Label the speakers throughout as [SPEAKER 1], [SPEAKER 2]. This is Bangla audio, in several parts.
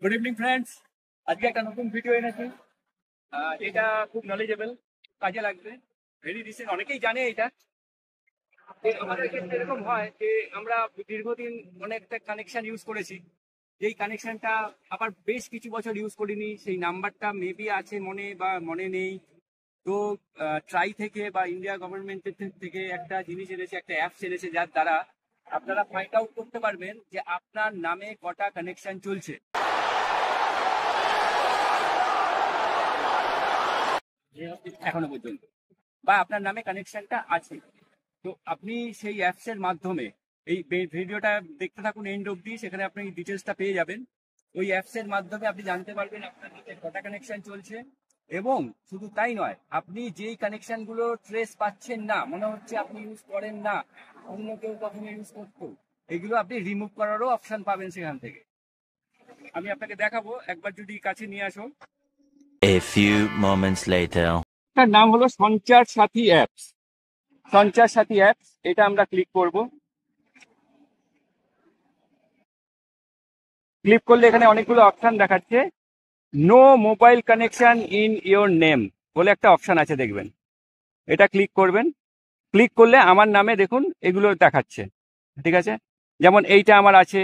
[SPEAKER 1] গুড ইভিনিং ফ্রেন্ডস, আজকে একটা নতুন ভিডিও এনেছি। এটা খুব নলেজেবল, কাজে লাগবে। ভেরি রিসেন্ট, অনেকেই জানে এটা। আমাদের ক্ষেত্রে এরকম হয় যে আমরা দীর্ঘদিন অনেকটা কানেকশন ইউজ করেছি, যেই কানেকশনটা আবার বেশ কিছু বছর ইউজ করিনি, সেই নাম্বারটা মেবি আছে মনে বা মনে নেই। তো ট্রাই থেকে বা ইন্ডিয়া গভর্নমেন্টের থেকে একটা জিনিস এনেছে, একটা অ্যাপস এনেছে, যার দ্বারা আপনারা ফাইন্ড আউট করতে পারবেন যে আপনার নামে কটা কানেকশন চলছে এখনো পর্যন্ত, বা আপনার নামে কানেকশনটা আছে। তো আপনি সেই অ্যাপসের মাধ্যমে এই ভিডিওটা দেখতে থাকুন এন্ড অব্দি, সেখানে আপনি ডিটেলসটা পেয়ে যাবেন। ওই অ্যাপসের মাধ্যমে আপনি জানতে পারবেন আপনার নামে কটা কানেকশন চলছে, এবং শুধু তাই নয়, আপনি যেই কানেকশনগুলো ট্রেস পাচ্ছেন না, মনে হচ্ছে আপনি ইউজ করেন না, অন্য কেউ কখনো ইউজ করতো, এগুলো আপনি রিমুভ করারও অপশন পাবেন সেখান থেকে। আমি আপনাকে দেখাবো, একবার যদি কাছে নিয়ে আসো।
[SPEAKER 2] A few moments later.
[SPEAKER 1] তার নাম হলো সঞ্চার সাথী অ্যাপস। সঞ্চার সাথী অ্যাপস, এটা আমরা ক্লিক করব। ক্লিক করলে এখানে অনেকগুলো অপশন দেখাচ্ছে। No mobile connection in your name বলে একটা অপশন আছে, দেখবেন। এটা ক্লিক করবেন। ক্লিক করলে আমার নামে দেখুন এগুলো দেখাচ্ছে, ঠিক আছে। যেমন এইটা আমার আছে,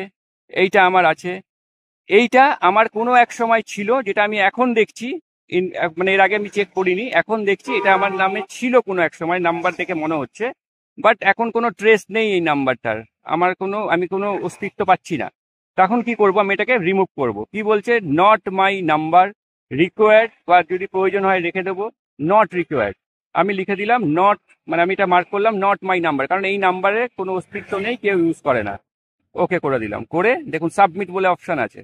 [SPEAKER 1] এইটা আমার আছে, এইটা আমার কোনো এক সময় ছিল, যেটা আমি এখন দেখছি। মানে এর আগে আমি চেক করিনি, এখন দেখছি এটা আমার নামে ছিল কোনো এক সময়, নাম্বার দেখে মনে হচ্ছে। বাট এখন কোনো ট্রেস নেই এই নাম্বারটার, আমি কোনো অস্তিত্ব পাচ্ছি না। তখন কি করব, আমি এটাকে রিমুভ করব। কি বলছে, নট মাই নাম্বার, রিকোয়ার্ড, বা যদি প্রয়োজন হয় রেখে দেবো নট রিকোয়ার্ড। আমি লিখে দিলাম নট, মানে আমি এটা মার্ক করলাম নট মাই নাম্বার, কারণ এই নাম্বারে কোনো অস্তিত্ব নেই, কেউ ইউজ করে না। ওকে করে দিলাম। করে দেখুন সাবমিট বলে অপশন আছে,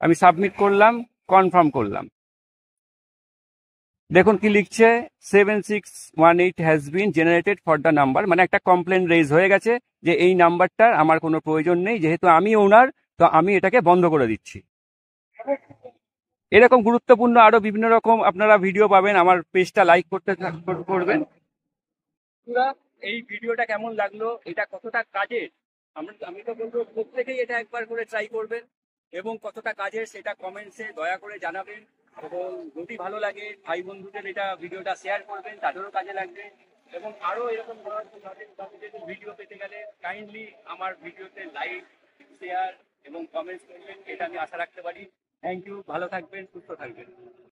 [SPEAKER 1] আমি সাবমিট করলাম, কনফার্ম করলাম। দেখুন কি লিখছে, 7618 has been generated for the number, মানে একটা কমপ্লেন রেজ হয়ে গেছে যে এই নাম্বারটার আমার কোনো প্রয়োজন নেই, যেহেতু আমি ওনার, তো আমি এটাকে বন্ধ করে দিচ্ছি। এরকম গুরুত্বপূর্ণ আরো বিভিন্ন রকম আপনারা ভিডিও পাবেন, আমার পেজটা লাইক করবেন। এই ভিডিওটা কেমন লাগলো, এটা কতটা কাজের, আমি তো বলবো প্রত্যেকেই এটা একবার করে ট্রাই করবেন, এবং কতটা কাজের সেটা কমেন্টসে দয়া করে জানাবেন। এবং যদি ভালো লাগে ভাই বন্ধুদের এটা ভিডিওটা শেয়ার করবেন, তাদেরও কাজে লাগবে। এবং আরো এরকম ভিডিও পেতে গেলে কাইন্ডলি আমার ভিডিওতে লাইক, শেয়ার এবং কমেন্টস করবেন, এটা আমি আশা রাখতে পারি। থ্যাংক ইউ, ভালো থাকবেন, সুস্থ থাকবেন।